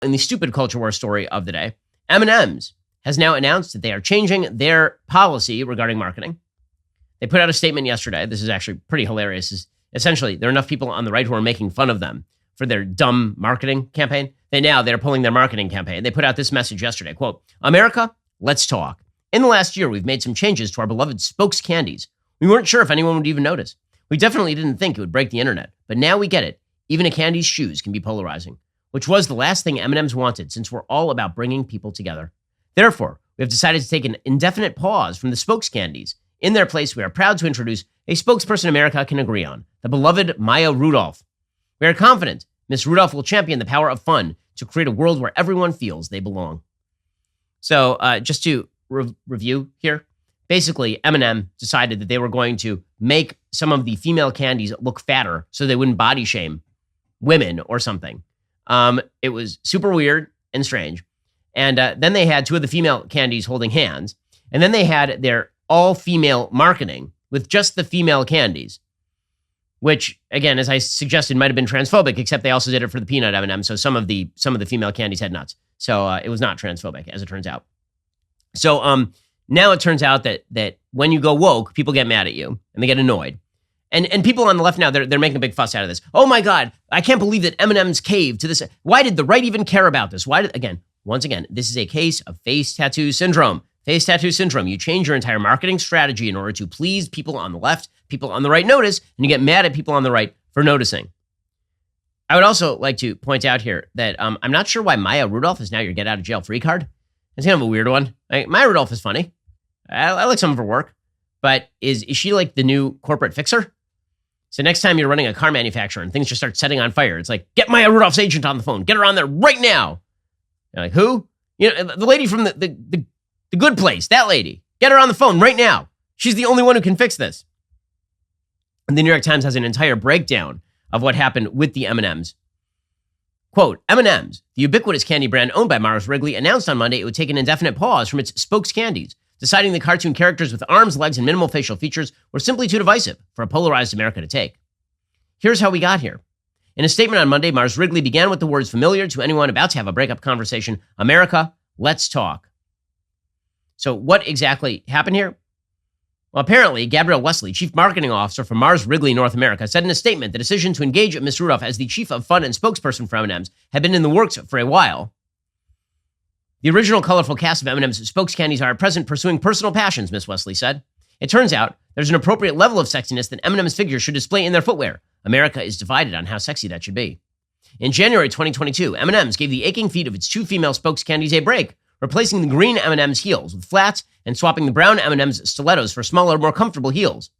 In the stupid culture war story of the day, M&ms has now announced that they are changing their policy regarding marketing. They put out a statement yesterday. This is actually pretty hilarious. Essentially, there are enough people on the right who are making fun of them for their dumb marketing campaign. They're pulling their marketing campaign. They put out this message yesterday, quote, "America, let's talk. In the last year, we've made some changes to our beloved spokes candies. We weren't sure if anyone would even notice. We definitely didn't think it would break the internet, but now we get it. Even a candy's shoes can be polarizing," which was the last thing M&ms wanted, since we're all about bringing people together. Therefore, we have decided to take an indefinite pause from the spokes candies. In their place, we are proud to introduce a spokesperson America can agree on, the beloved Maya Rudolph. We are confident Miss Rudolph will champion the power of fun to create a world where everyone feels they belong. So just to review here, basically M&M decided that they were going to make some of the female candies look fatter so they wouldn't body shame women or something. It was super weird and strange. And then they had two of the female candies holding hands. And then they had their all-female marketing with just the female candies, which, again, as I suggested, might have been transphobic, except they also did it for the peanut M&M. So some of the female candies had nuts. So it was not transphobic, as it turns out. So now it turns out that when you go woke, people get mad at you and they get annoyed. And people on the left now, they're making a big fuss out of this. Oh my God, I can't believe that M&M's caved to this. Why did the right even care about this? Once again, this is a case of face tattoo syndrome. Face tattoo syndrome. You change your entire marketing strategy in order to please people on the left. People on the right notice, and you get mad at people on the right for noticing. I would also like to point out here that I'm not sure why Maya Rudolph is now your get out of jail free card. It's kind of a weird one. Maya Rudolph is funny. I like some of her work, but is she like the new corporate fixer? So next time you're running a car manufacturer and things just start setting on fire, it's like, get Maya Rudolph's agent on the phone. Get her on there right now. You're like, who? The lady from the good place, that lady. Get her on the phone right now. She's the only one who can fix this. And the New York Times has an entire breakdown of what happened with the M&ms. Quote, M&ms, the ubiquitous candy brand owned by Mars Wrigley, announced on Monday it would take an indefinite pause from its spokes candies, deciding the cartoon characters with arms, legs, and minimal facial features were simply too divisive for a polarized America to take. Here's how we got here. In a statement on Monday, Mars Wrigley began with the words familiar to anyone about to have a breakup conversation, America, let's talk. So what exactly happened here? Well, apparently, Gabrielle Wesley, Chief Marketing Officer for Mars Wrigley North America, said in a statement the decision to engage Ms. Rudolph as the Chief of Fun and spokesperson for M&ms had been in the works for a while. The original colorful cast of M&ms spokes candies are at present pursuing personal passions, Ms. Wesley said. It turns out there's an appropriate level of sexiness that M&ms figures should display in their footwear. America is divided on how sexy that should be. In January 2022, M&ms gave the aching feet of its two female spokes candies a break, replacing the green M&M's heels with flats and swapping the brown M&M's stilettos for smaller, more comfortable heels.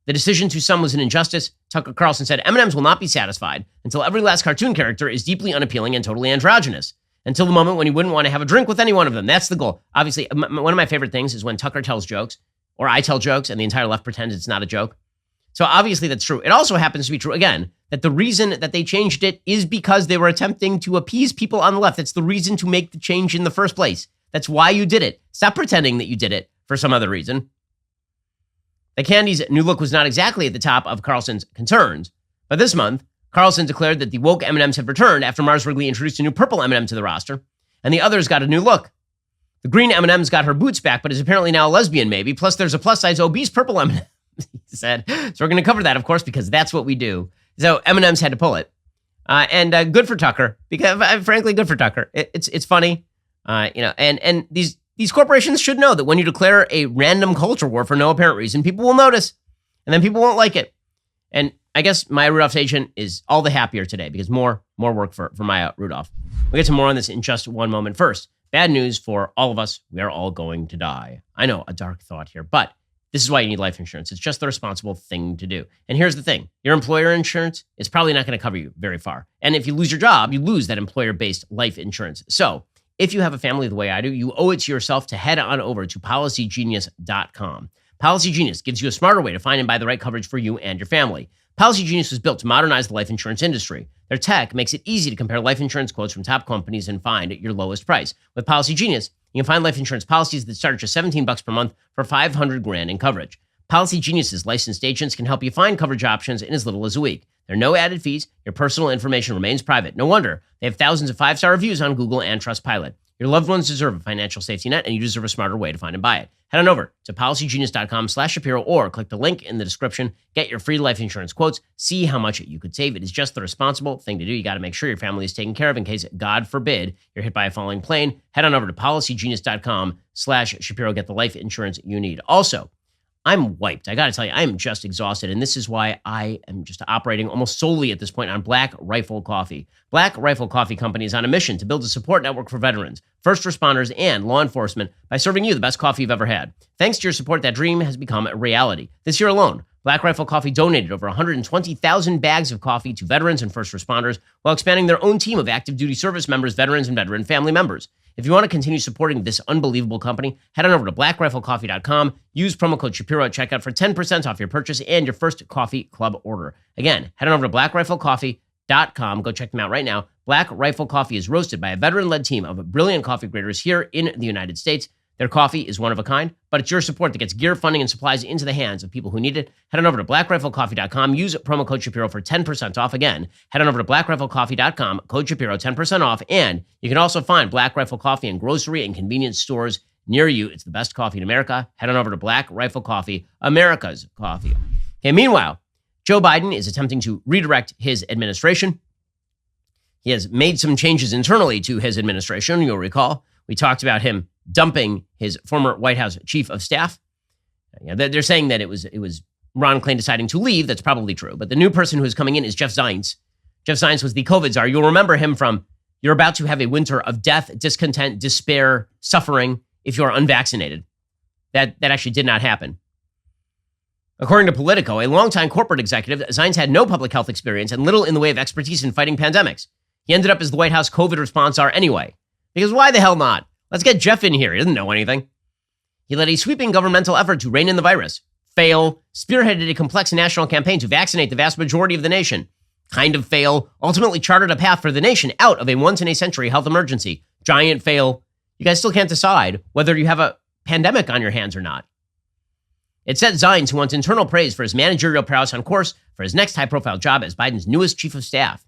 The decision to some was an injustice. Tucker Carlson said M&M's will not be satisfied until every last cartoon character is deeply unappealing and totally androgynous. Until the moment when you wouldn't want to have a drink with any one of them. That's the goal. Obviously, one of my favorite things is when Tucker tells jokes, or I tell jokes, and the entire left pretends it's not a joke. So obviously that's true. It also happens to be true, again, that the reason that they changed it is because they were attempting to appease people on the left. That's the reason to make the change in the first place. That's why you did it. Stop pretending that you did it for some other reason. The candy's new look was not exactly at the top of Carlson's concerns, but this month, Carlson declared that the woke M&Ms have returned after Mars Wrigley introduced a new purple M&M to the roster, and the others got a new look. The green M&M's got her boots back, but is apparently now a lesbian, maybe. Plus, there's a plus-size obese purple M&M, he said. So we're going to cover that, of course, because that's what we do. So M&M's had to pull it. And good for Tucker, because frankly, good for Tucker. It's funny, and these corporations should know that when you declare a random culture war for no apparent reason, people will notice, and then people won't like it. And I guess Maya Rudolph's agent is all the happier today because more work for Maya Rudolph. We'll get to more on this in just one moment. First, bad news for all of us. We are all going to die. I know, a dark thought here, but this is why you need life insurance. It's just the responsible thing to do. And here's the thing. Your employer insurance is probably not going to cover you very far. And if you lose your job, you lose that employer-based life insurance. So if you have a family the way I do, you owe it to yourself to head on over to PolicyGenius.com. Policy Genius gives you a smarter way to find and buy the right coverage for you and your family. Policy Genius was built to modernize the life insurance industry. Their tech makes it easy to compare life insurance quotes from top companies and find your lowest price. With Policy Genius, you can find life insurance policies that start at just $17 per month for $500,000 in coverage. Policy Genius's licensed agents can help you find coverage options in as little as a week. There are no added fees. Your personal information remains private. No wonder they have thousands of 5-star reviews on Google and Trustpilot. Your loved ones deserve a financial safety net, and you deserve a smarter way to find and buy it. Head on over to policygenius.com/Shapiro or click the link in the description. Get your free life insurance quotes. See how much you could save. It is just the responsible thing to do. You got to make sure your family is taken care of in case, God forbid, you're hit by a falling plane. Head on over to policygenius.com/Shapiro. Get the life insurance you need. Also, I'm wiped. I got to tell you, I am just exhausted. And this is why I am just operating almost solely at this point on Black Rifle Coffee. Black Rifle Coffee Company is on a mission to build a support network for veterans, first responders, and law enforcement by serving you the best coffee you've ever had. Thanks to your support, that dream has become a reality. This year alone, Black Rifle Coffee donated over 120,000 bags of coffee to veterans and first responders while expanding their own team of active duty service members, veterans, and veteran family members. If you want to continue supporting this unbelievable company, head on over to blackriflecoffee.com. Use promo code Shapiro at checkout for 10% off your purchase and your first coffee club order. Again, head on over to blackriflecoffee.com. Go check them out right now. Black Rifle Coffee is roasted by a veteran-led team of brilliant coffee graders here in the United States. Their coffee is one of a kind, but it's your support that gets gear, funding, and supplies into the hands of people who need it. Head on over to blackriflecoffee.com. Use promo code Shapiro for 10% off. Again, head on over to blackriflecoffee.com, code Shapiro, 10% off. And you can also find Black Rifle Coffee in grocery and convenience stores near you. It's the best coffee in America. Head on over to Black Rifle Coffee, America's coffee. Okay, meanwhile, Joe Biden is attempting to redirect his administration. He has made some changes internally to his administration. You'll recall, we talked about him dumping his former White House chief of staff. They're saying that it was Ron Klain deciding to leave. That's probably true. But the new person who is coming in is Jeff Zients. Jeff Zients was the COVID czar. You'll remember him from, you're about to have a winter of death, discontent, despair, suffering if you're unvaccinated. That actually did not happen. According to Politico, a longtime corporate executive, Zients had no public health experience and little in the way of expertise in fighting pandemics. He ended up as the White House COVID response czar anyway. Because why the hell not? Let's get Jeff in here. He doesn't know anything. He led a sweeping governmental effort to rein in the virus. Fail. Spearheaded a complex national campaign to vaccinate the vast majority of the nation. Kind of fail. Ultimately chartered a path for the nation out of a once-in-a-century health emergency. Giant fail. You guys still can't decide whether you have a pandemic on your hands or not. It set Zients, who wants internal praise for his managerial prowess, on course for his next high-profile job as Biden's newest chief of staff.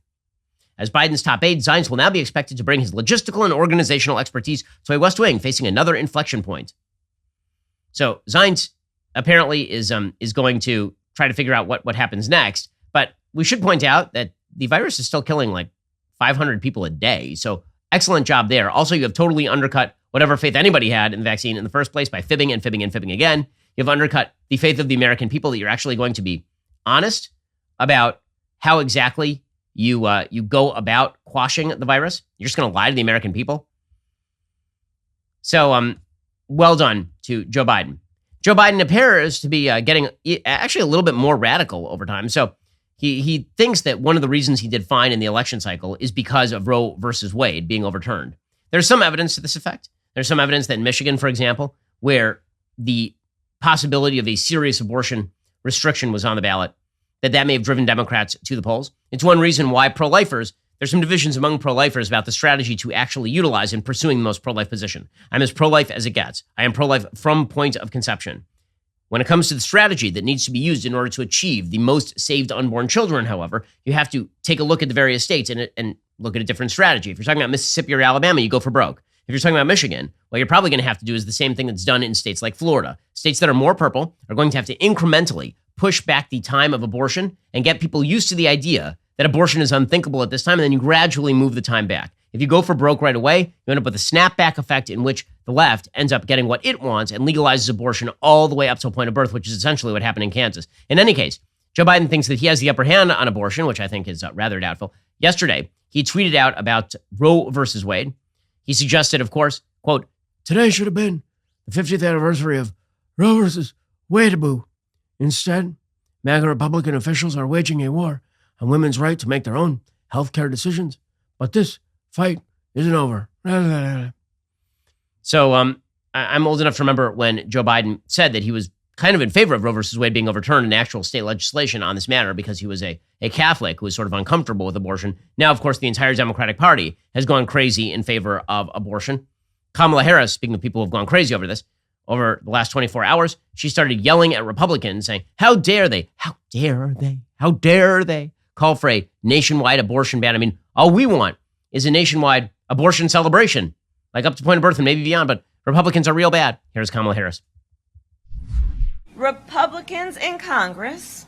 As Biden's top aide, Zients will now be expected to bring his logistical and organizational expertise to a West Wing facing another inflection point. So Zients apparently is going to try to figure out what happens next. But we should point out that the virus is still killing like 500 people a day. So excellent job there. Also, you have totally undercut whatever faith anybody had in the vaccine in the first place by fibbing and fibbing and fibbing again. You have undercut the faith of the American people that you're actually going to be honest about how exactly you go about quashing the virus. You're just going to lie to the American people. So, well done to Joe Biden. Joe Biden appears to be getting actually a little bit more radical over time. So he thinks that one of the reasons he did fine in the election cycle is because of Roe versus Wade being overturned. There's some evidence to this effect. There's some evidence that in Michigan, for example, where the possibility of a serious abortion restriction was on the ballot, that may have driven Democrats to the polls. It's one reason why pro-lifers, there's some divisions among pro-lifers about the strategy to actually utilize in pursuing the most pro-life position. I'm as pro-life as it gets. I am pro-life from point of conception. When it comes to the strategy that needs to be used in order to achieve the most saved unborn children, however, you have to take a look at the various states and look at a different strategy. If you're talking about Mississippi or Alabama, you go for broke. If you're talking about Michigan, what you're probably going to have to do is the same thing that's done in states like Florida. States that are more purple are going to have to incrementally push back the time of abortion and get people used to the idea that abortion is unthinkable at this time, and then you gradually move the time back. If you go for broke right away, you end up with a snapback effect in which the left ends up getting what it wants and legalizes abortion all the way up to a point of birth, which is essentially what happened in Kansas. In any case, Joe Biden thinks that he has the upper hand on abortion, which I think is rather doubtful. Yesterday, he tweeted out about Roe versus Wade. He suggested, of course, quote, "Today should have been the 50th anniversary of Roe versus Wade-a-boo. Instead, MAGA Republican officials are waging a war on women's right to make their own healthcare decisions. But this fight isn't over." So I'm old enough to remember when Joe Biden said that he was kind of in favor of Roe versus Wade being overturned in actual state legislation on this matter because he was a Catholic who was sort of uncomfortable with abortion. Now, of course, the entire Democratic Party has gone crazy in favor of abortion. Kamala Harris, speaking of people who have gone crazy over this, over the last 24 hours, she started yelling at Republicans saying, "How dare they? How dare they? How dare they call for a nationwide abortion ban. I mean, all we want is a nationwide abortion celebration, like up to point of birth and maybe beyond, but Republicans are real bad. Here's Kamala Harris. Republicans in Congress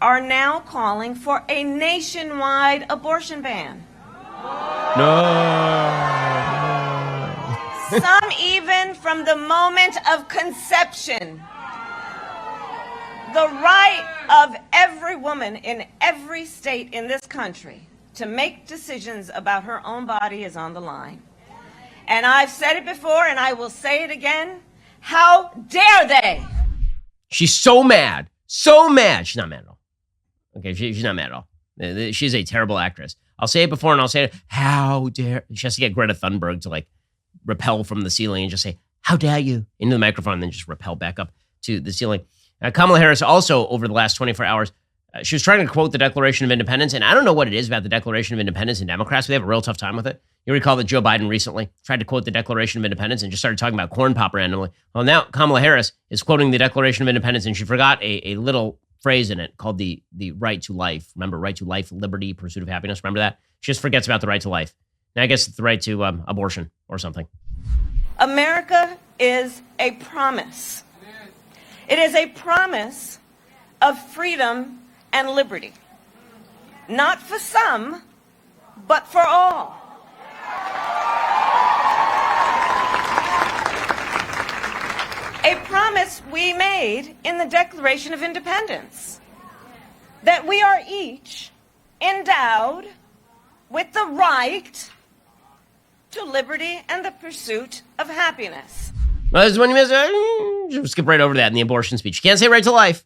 are now calling for a nationwide abortion ban. No. Some even from the moment of conception. The right of every woman in every state in this country to make decisions about her own body is on the line. And I've said it before and I will say it again. How dare they? She's so mad. So mad. She's not mad at all. Okay, she's not mad at all. She's a terrible actress. I'll say it before and I'll say it. How dare... She has to get Greta Thunberg to like rappel from the ceiling and just say, how dare you? Into the microphone and then just rappel back up to the ceiling. Kamala Harris also, over the last 24 hours, she was trying to quote the Declaration of Independence. And I don't know what it is about the Declaration of Independence and Democrats, but they have a real tough time with it. You recall that Joe Biden recently tried to quote the Declaration of Independence and just started talking about corn pop randomly. Well, now Kamala Harris is quoting the Declaration of Independence and she forgot a little phrase in it called the right to life. Remember, right to life, liberty, pursuit of happiness. Remember that? She just forgets about the right to life. Now I guess it's the right to abortion or something. America is a promise. It is a promise of freedom and liberty. Not for some, but for all. A promise we made in the Declaration of Independence, that we are each endowed with the right to liberty and the pursuit of happiness. Well, this is when you miss skip right over that in the abortion speech. You can't say right to life.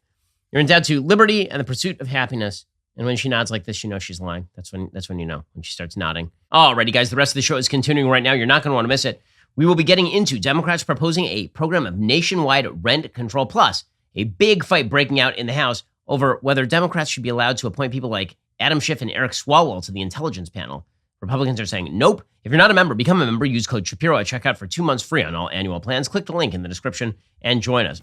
You're endowed to liberty and the pursuit of happiness. And when she nods like this, you know she's lying. That's when you know, when she starts nodding. Alrighty, guys, the rest of the show is continuing right now. You're not going to want to miss it. We will be getting into Democrats proposing a program of nationwide rent control, plus a big fight breaking out in the House over whether Democrats should be allowed to appoint people like Adam Schiff and Eric Swalwell to the intelligence panel. Republicans are saying, nope. If you're not a member, become a member. Use code Shapiro at checkout for 2 months free on all annual plans. Click the link in the description and join us.